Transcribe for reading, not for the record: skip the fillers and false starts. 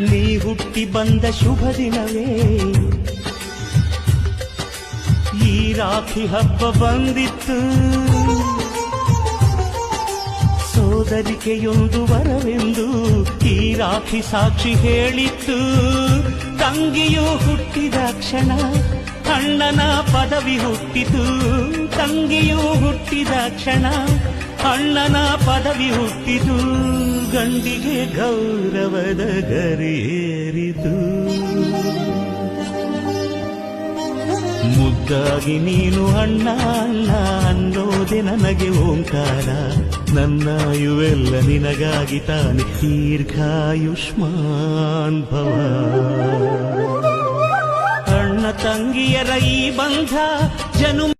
ನೀ ಹುಟ್ಟಿ ಬಂದ ಶುಭ ದಿನವೇ ಈ ರಾಖಿ ಹಬ್ಬ ಬಂದಿತ್ತು. ಸೋದರಿಕೆಯೊಂದು ವರವೆಂದು ಈ ರಾಖಿ ಸಾಕ್ಷಿ ಹೇಳಿತ್ತು. ತಂಗಿಯು ಹುಟ್ಟಿದ ಕ್ಷಣ ಅಣ್ಣನ ಪದವಿ ಹುಟ್ಟಿತು. ತಂಗಿಯು ಹುಟ್ಟಿದ ಕ್ಷಣ ಅಣ್ಣನ ಪದವಿ ಹುಟ್ಟಿತು. ಗಂಡಿಗೆ ಗೌರವದ ಗರಿಯೇರಿತು. ಮುದ್ದಾಗಿ ನೀನು ಅಣ್ಣ ಅಣ್ಣ ಅನ್ನೋದೆ ನನಗೆ ಓಂಕಾರ. ನನ್ನಾಯುವೆಲ್ಲ ನಿನಗಾಗಿ ತಾನೆ ದೀರ್ಘಾಯುಷ್ಮಾನ್ ಭವ. ಅಣ್ಣ ತಂಗಿಯರ ಈ ಬಂಧ ಜನುಮ